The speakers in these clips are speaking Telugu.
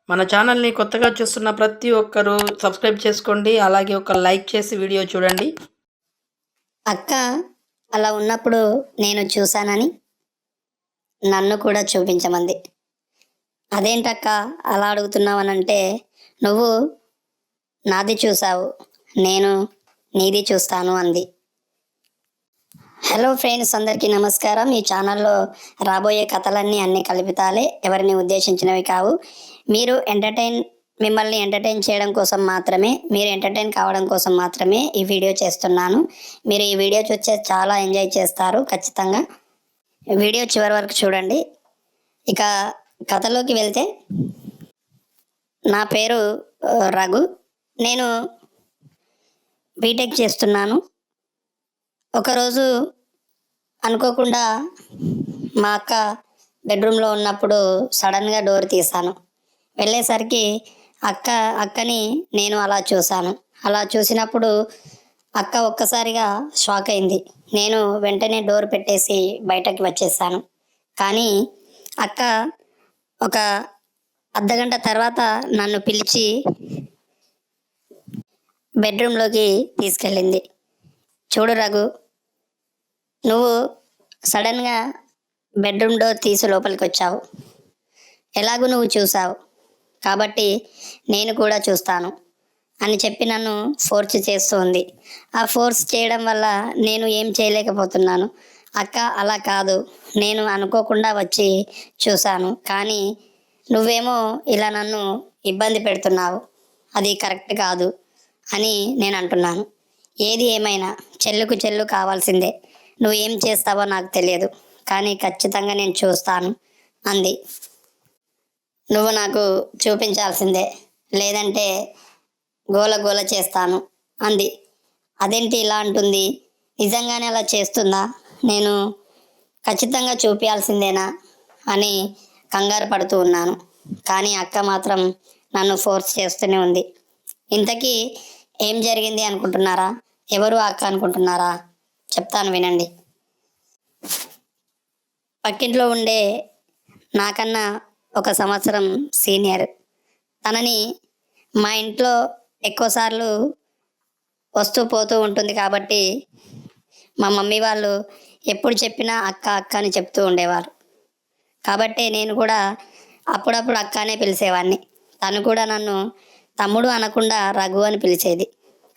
మన ఛానల్ని కొత్తగా చూస్తున్న ప్రతి ఒక్కరూ సబ్స్క్రైబ్ చేసుకోండి. అలాగే ఒక లైక్ చేసి వీడియో చూడండి. అక్క అలా ఉన్నప్పుడు నేను చూశానని నన్ను కూడా చూపించమంది. అదేంటక్క అలా అడుగుతున్నావనంటే, నువ్వు నాది చూసావు, నేను నీది చూస్తాను అంది. హలో ఫ్రెండ్స్, అందరికీ నమస్కారం. ఈ ఛానల్లో రాబోయే కథలన్నీ అన్ని కల్పితాలే, ఎవరిని ఉద్దేశించినవి కావు. మిమ్మల్ని ఎంటర్టైన్ చేయడం కోసం మాత్రమే, మీరు ఎంటర్టైన్ కావడం కోసం మాత్రమే ఈ వీడియో చేస్తున్నాను. మీరు ఈ వీడియో చూస్తే చాలా ఎంజాయ్ చేస్తారు. ఖచ్చితంగా వీడియో చివరి వరకు చూడండి. ఇక కథలోకి వెళ్తే, నా పేరు రఘు. నేను బీటెక్ చేస్తున్నాను. ఒకరోజు అనుకోకుండా మా అక్క బెడ్రూమ్లో ఉన్నప్పుడు సడన్గా డోర్ తీశాను. వెళ్ళేసరికి అక్కని నేను అలా చూశాను. అలా చూసినప్పుడు అక్క ఒక్కసారిగా షాక్ అయింది. నేను వెంటనే డోర్ పెట్టేసి బయటకి వచ్చేసాను. కానీ అక్క ఒక అర్ధగంట తర్వాత నన్ను పిలిచి బెడ్రూమ్లోకి తీసుకెళ్ళింది. చూడు రఘు, నువ్వు సడన్గా బెడ్రూమ్ డోర్ తీసి లోపలికి వచ్చావు. ఎలాగూ నువ్వు చూసావు కాబట్టి నేను కూడా చూస్తాను అని చెప్పి నన్ను ఫోర్స్ చేస్తూ ఉంది. ఆ ఫోర్స్ చేయడం వల్ల నేను ఏం చేయలేకపోతున్నాను. అక్క అలా కాదు, నేను అనుకోకుండా వచ్చి చూశాను, కానీ నువ్వేమో ఇలా నన్ను ఇబ్బంది పెడుతున్నావు, అది కరెక్ట్ కాదు అని నేను అంటున్నాను. ఏది ఏమైనా చెల్లుకు చెల్లు కావాల్సిందే. నువ్వు ఏం చేస్తావో నాకు తెలియదు, కానీ ఖచ్చితంగా నేను చూస్తాను అంది. నువ్వు నాకు చూపించాల్సిందే, లేదంటే గోల గోల చేస్తాను అంది. అదేంటి ఇలా అంటుంది? నిజంగానే అలా చేస్తుందా? నేను ఖచ్చితంగా చూపించాల్సిందేనా అని కంగారు పడుతూ ఉన్నాను. కానీ అక్క మాత్రం నన్ను ఫోర్స్ చేస్తూనే ఉంది. ఇంతకీ ఏం జరిగింది అనుకుంటున్నారా? ఎవరు అక్క అనుకుంటున్నారా? చెప్తాను వినండి. పక్కింట్లో ఉండే నాకన్నా 1 సంవత్సరం సీనియర్. తనని మా ఇంట్లో ఎక్కువసార్లు వస్తూ పోతూ ఉంటుంది కాబట్టి మా మమ్మీ వాళ్ళు ఎప్పుడు చెప్పినా అక్క అక్క అని చెప్తూ ఉండేవారు. కాబట్టి నేను కూడా అప్పుడప్పుడు అక్క అనే పిలిచేవాడిని. తను కూడా నన్ను తమ్ముడు అనకుండా రఘు అని పిలిచేది.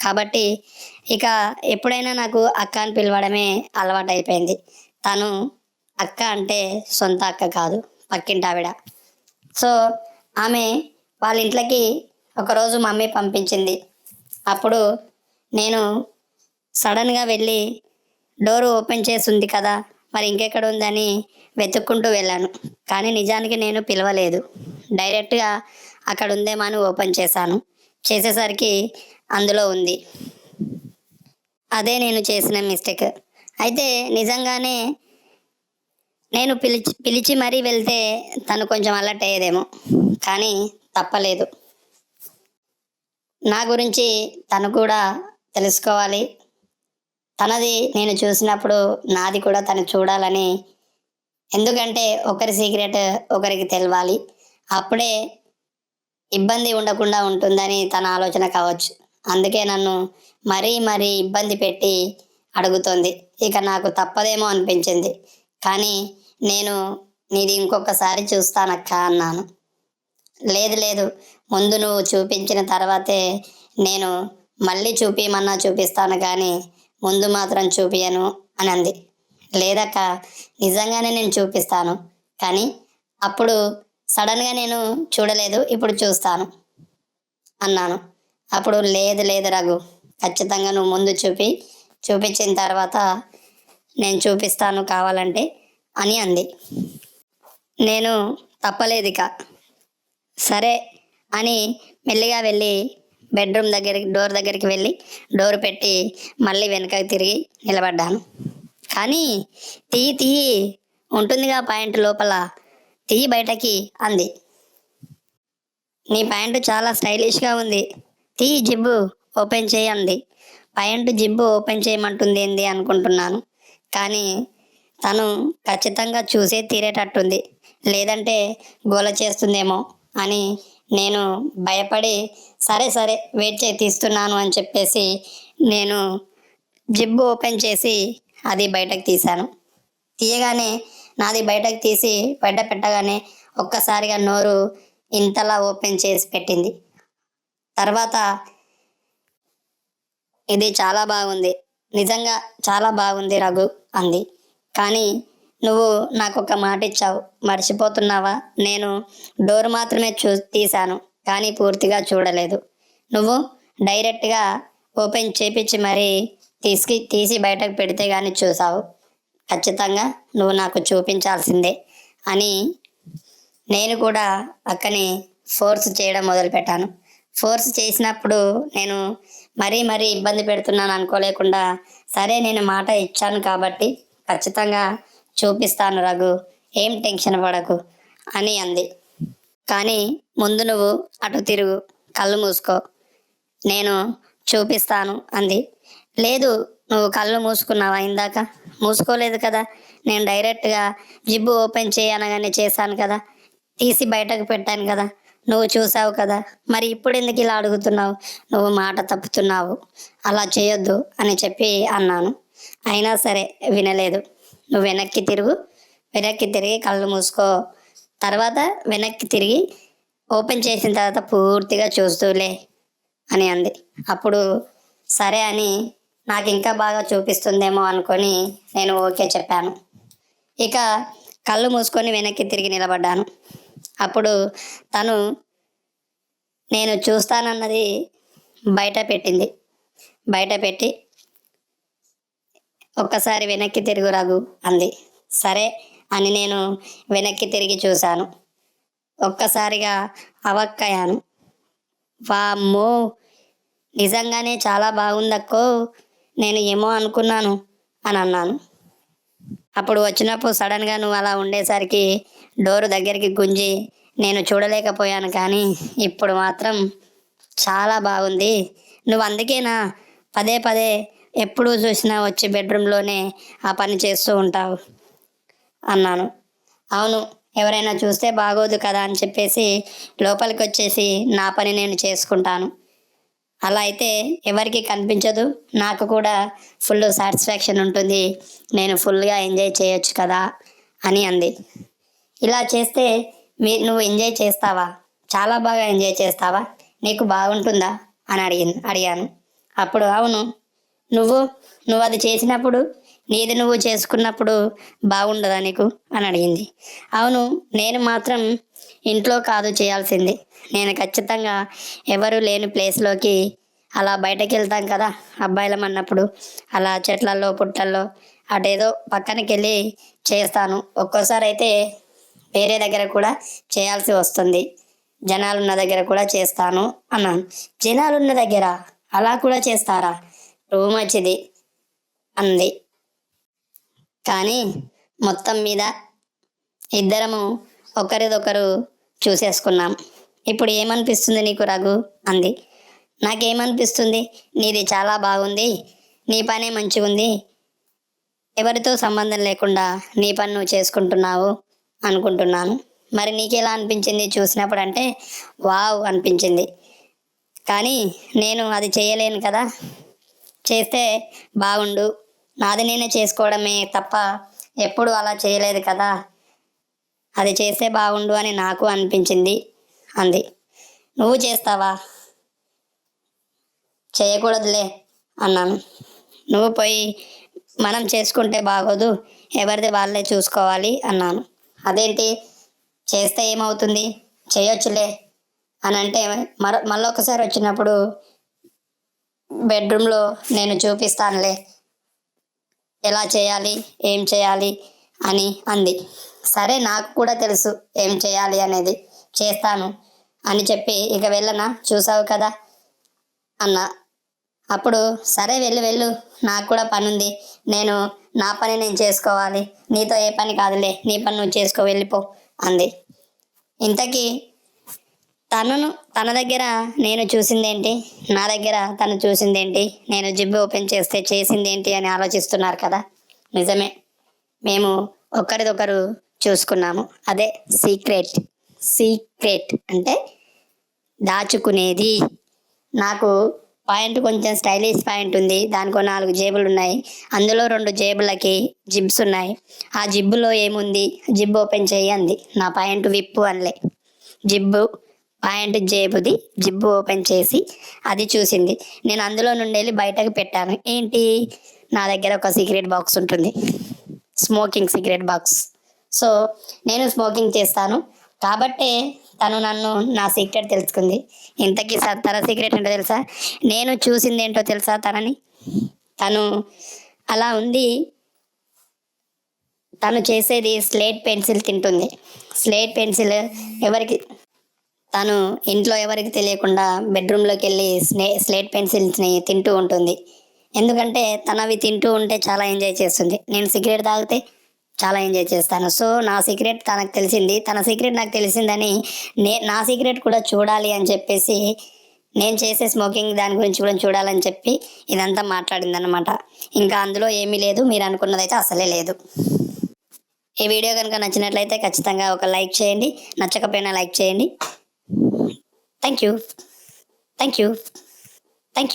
కాబట్టి ఇక ఎప్పుడైనా నాకు అక్క అని పిలవడమే అలవాటు అయిపోయింది. తను అక్క అంటే సొంత అక్క కాదు, పక్కింటి ఆవిడ. సో ఆమె వాళ్ళ ఇంట్లోకి ఒకరోజు మమ్మీ పంపించింది. అప్పుడు నేను సడన్గా వెళ్ళి డోరు ఓపెన్ చేసి ఉంది కదా, మరి ఇంకెక్కడ ఉందని వెతుక్కుంటూ వెళ్ళాను. కానీ నిజానికి నేను పిలవలేదు, డైరెక్ట్గా అక్కడ ఉందేమో అని ఓపెన్ చేశాను. చేసేసరికి అందులో ఉంది. అదే నేను చేసిన మిస్టేక్. అయితే నిజంగానే నేను పిలిచి మరీ వెళ్తే తను కొంచెం అలర్ట్ అయ్యేదేమో, కానీ తప్పలేదు. నా గురించి తను కూడా తెలుసుకోవాలి. తనది నేను చూసినప్పుడు నాది కూడా తను చూడాలని. ఎందుకంటే ఒకరి సీక్రెట్ ఒకరికి తెలవాలి, అప్పుడే ఇబ్బంది ఉండకుండా ఉంటుందని తన ఆలోచన కావచ్చు. అందుకే నన్ను మరీ ఇబ్బంది పెట్టి అడుగుతోంది. ఇక నాకు తప్పదేమో అనిపించింది. కానీ నేను నీది ఇంకొకసారి చూస్తానక్క అన్నాను. లేదు, ముందు నువ్వు చూపించిన తర్వాతే నేను మళ్ళీ చూపిమన్నా చూపిస్తాను, కానీ ముందు మాత్రం చూపియను అని అంది. లేదక్క, నిజంగానే నేను చూపిస్తాను, కానీ అప్పుడు సడన్గా నేను చూడలేదు, ఇప్పుడు చూస్తాను అన్నాను. అప్పుడు లేదు రఘు, ఖచ్చితంగా నువ్వు ముందు చూపించిన తర్వాత నేను చూపిస్తాను కావాలంటే అని అంది. నేను తప్పలేదు ఇక. సరే అని మెల్లిగా వెళ్ళి డోర్ దగ్గరికి వెళ్ళి డోర్ పెట్టి మళ్ళీ వెనకకి తిరిగి నిలబడ్డాను. కానీ తీయి ఉంటుందిగా ప్యాంటు లోపల, తీయి బయటకి అంది. నీ ప్యాంటు చాలా స్టైలిష్గా ఉంది, తీయి జిబ్బు ఓపెన్ చేయి అంది. ప్యాంటు జిబ్బు ఓపెన్ చేయమంటుంది ఏంది అనుకుంటున్నాను. కానీ తను ఖచ్చితంగా చూసే తీరేటట్టుంది, లేదంటే గోల చేస్తుందేమో అని నేను భయపడి సరే సరే వెయిట్ చేయి తీస్తున్నాను అని చెప్పేసి నేను జిప్ ఓపెన్ చేసి అది బయటకు తీశాను. తీయగానే నాది బయటకు తీసి బయట పెట్టగానే ఒక్కసారిగా నోరు ఇంతలా ఓపెన్ చేసి పెట్టింది. తర్వాత ఇది చాలా బాగుంది, నిజంగా చాలా బాగుంది రఘు అంది. కానీ నువ్వు నాకు ఒక మాట ఇచ్చావు, మర్చిపోతున్నావా? నేను డోర్ మాత్రమే తీశాను కానీ పూర్తిగా చూడలేదు. నువ్వు డైరెక్ట్గా ఓపెన్ చేపించి మరీ తీసి బయటకు పెడితే కానీ చూసావు. ఖచ్చితంగా నువ్వు నాకు చూపించాల్సిందే అని నేను కూడా అక్కని ఫోర్స్ చేయడం మొదలుపెట్టాను. ఫోర్స్ చేసినప్పుడు నేను మరీ ఇబ్బంది పెడుతున్నాను అనుకోలేకుండా, సరే నేను మాట ఇచ్చాను కాబట్టి ఖచ్చితంగా చూపిస్తాను రఘు, ఏం టెన్షన్ పడకు అని అంది. కానీ ముందు నువ్వు అటు తిరుగు, కళ్ళు మూసుకో, నేను చూపిస్తాను అంది. లేదు, నువ్వు కళ్ళు మూసుకున్నావా? ఇందాక మూసుకోలేదు కదా, నేను డైరెక్ట్గా జిబ్బు ఓపెన్ చేయనగానే చేశాను కదా, తీసి బయటకు పెట్టాను కదా, నువ్వు చూసావు కదా, మరి ఇప్పుడు ఎందుకు ఇలా అడుగుతున్నావు? నువ్వు మాట తప్పుతున్నావు, అలా చేయొద్దు అని చెప్పి అన్నాను. అయినా సరే వినలేదు. నువ్వు వెనక్కి తిరిగి కళ్ళు మూసుకో, తర్వాత వెనక్కి తిరిగి ఓపెన్ చేసిన తర్వాత పూర్తిగా చూస్తూలే అని అంది. అప్పుడు సరే అని నాకు ఇంకా బాగా చూపిస్తుందేమో అనుకొని నేను ఓకే చెప్పాను. ఇక కళ్ళు మూసుకొని వెనక్కి తిరిగి నిలబడ్డాను. అప్పుడు తను నేను చూస్తానన్నది బయట పెట్టి ఒక్కసారి వెనక్కి తిరుగు రఘు అంది. సరే అని నేను వెనక్కి తిరిగి చూశాను. ఒక్కసారిగా అవక్కయ్యాను. వామ్మో, నిజంగానే చాలా బాగుందక్కో, నేను ఏమో అనుకున్నాను అని అన్నాను. అప్పుడు వచ్చినప్పుడు సడన్గా నువ్వు అలా ఉండేసరికి డోరు దగ్గరికి గుంజి నేను చూడలేకపోయాను. కానీ ఇప్పుడు మాత్రం చాలా బాగుంది. నువ్వు అందుకేనా పదే ఎప్పుడు చూసినా వచ్చి బెడ్రూమ్లోనే ఆ పని చేస్తూ ఉంటావు అన్నాను. అవును, ఎవరైనా చూస్తే బాగోదు కదా అని చెప్పేసి లోపలికి వచ్చేసి నా పని నేను చేసుకుంటాను. అలా అయితే ఎవరికి కనిపించదు, నాకు కూడా ఫుల్ సాటిస్ఫాక్షన్ ఉంటుంది, నేను ఫుల్గా ఎంజాయ్ చేయొచ్చు కదా అని అంది. ఇలా చేస్తే నువ్వు ఎంజాయ్ చేస్తావా? చాలా బాగా ఎంజాయ్ చేస్తావా? నీకు బాగుంటుందా అని అడిగాను. అప్పుడు అవును, నువ్వు అది చేసినప్పుడు, నీది నువ్వు చేసుకున్నప్పుడు బాగుండదా నీకు అని అడిగింది. అవును, నేను మాత్రం ఇంట్లో కాదు చేయాల్సింది, నేను ఖచ్చితంగా ఎవరు లేని ప్లేస్లోకి అలా బయటకు వెళ్తాం కదా అబ్బాయిలం అన్నప్పుడు, అలా చెట్లల్లో పుట్టల్లో అటేదో పక్కనకి వెళ్ళి చేస్తాను. ఒక్కోసారి అయితే వేరే దగ్గర కూడా చేయాల్సి వస్తుంది, జనాలున్న దగ్గర కూడా చేస్తాను అన్నాను. జనాలున్న దగ్గర అలా కూడా చేస్తారా? మంచిది అంది. కానీ మొత్తం మీద ఇద్దరము ఒకరిదొకరు చూసేసుకున్నాం. ఇప్పుడు ఏమనిపిస్తుంది నీకు రఘు అంది. నాకేమనిపిస్తుంది, నీది చాలా బాగుంది, నీ పనే మంచిగా ఉంది, ఎవరితో సంబంధం లేకుండా నీ పని నువ్వు చేసుకుంటున్నావు అనుకుంటున్నాను. మరి నీకెలా అనిపించింది చూసినప్పుడు అంటే వావ్ అనిపించింది. కానీ నేను అది చేయలేను కదా, చేస్తే బాగుండు, నాది నేనే చేసుకోవడమే తప్ప ఎప్పుడు అలా చేయలేదు కదా, అది చేస్తే బాగుండు అని నాకు అనిపించింది అంది. నువ్వు చేస్తావా? చేయకూడదులే అన్నాను. నువ్వు పోయి మనం చేసుకుంటే బాగోదు, ఎవరిది వాళ్ళే చూసుకోవాలి అన్నాను. అదేంటి, చేస్తే ఏమవుతుంది, చేయొచ్చులే అని అంటే మళ్ళొకసారి వచ్చినప్పుడు బెడ్రూమ్లో నేను చూపిస్తానులే ఎలా చేయాలి ఏం చేయాలి అని అంది. సరే, నాకు కూడా తెలుసు ఏం చేయాలి అనేది, చేస్తాను అని చెప్పి ఇక వెళ్ళనా, చూసావు కదా అన్నా. అప్పుడు సరే వెళ్ళు, నాకు కూడా పని ఉంది, నా పని నేను చేసుకోవాలి, నీతో ఏ పని కాదులే, నీ పని నువ్వు చేసుకో, వెళ్ళిపో అంది. ఇంతకీ తన దగ్గర నేను చూసిందేంటి, నా దగ్గర తను చూసిందేంటి, నేను జిబ్ ఓపెన్ చేస్తే చేసిందేంటి అని ఆలోచిస్తున్నారు కదా. నిజమే, మేము ఒకరిదొకరు చూసుకున్నాము, అదే సీక్రెట్ అంటే దాచుకునేది. నాకు పాయింట్ కొంచెం స్టైలిష్ పాయింట్ ఉంది. దానికో 4 జేబులు ఉన్నాయి. అందులో 2 జేబులకి జిబ్స్ ఉన్నాయి. ఆ జిబ్బులో ఏముంది, జిబ్ ఓపెన్ చెయ్యి అంది. నా పాయింట్ విప్పు అనలే. జిబ్బు పాయింట్ జేబుది జిబ్బు ఓపెన్ చేసి అది చూసింది. నేను అందులో నుండి వెళ్ళి బయటకు పెట్టాను. ఏంటి, నా దగ్గర ఒక సీక్రెట్ బాక్స్ ఉంటుంది, స్మోకింగ్ సీక్రెట్ బాక్స్. సో నేను స్మోకింగ్ చేస్తాను కాబట్టే తను నన్ను నా సీక్రెట్ తెలుసుకుంది. ఇంతకీ తన సీక్రెట్ ఏంటో తెలుసా? నేను చూసింది ఏంటో తెలుసా తనని? తను అలా ఉంది. తను చేసేది స్లేట్ పెన్సిల్ తింటుంది. స్లేట్ పెన్సిల్ ఎవరికి తను ఇంట్లో ఎవరికి తెలియకుండా బెడ్రూమ్లోకి వెళ్ళి స్లేట్ పెన్సిల్స్ని తింటూ ఉంటుంది. ఎందుకంటే తనవి తింటూ ఉంటే చాలా ఎంజాయ్ చేస్తుంది. నేను సిగరెట్ తాగితే చాలా ఎంజాయ్ చేస్తాను. సో నా సీక్రెట్ తనకు తెలిసింది, తన సీక్రెట్ నాకు తెలిసిందని నా సీక్రెట్ కూడా చూడాలి అని చెప్పేసి, నేను చేసే స్మోకింగ్ దాని గురించి కూడా చూడాలని చెప్పి ఇదంతా మాట్లాడిందనమాట. ఇంకా అందులో ఏమీ లేదు, మీరు అనుకున్నదైతే అసలే లేదు. ఈ వీడియో కనుక నచ్చినట్లయితే ఖచ్చితంగా ఒక లైక్ చేయండి, నచ్చకపోయినా లైక్ చేయండి. Thank you.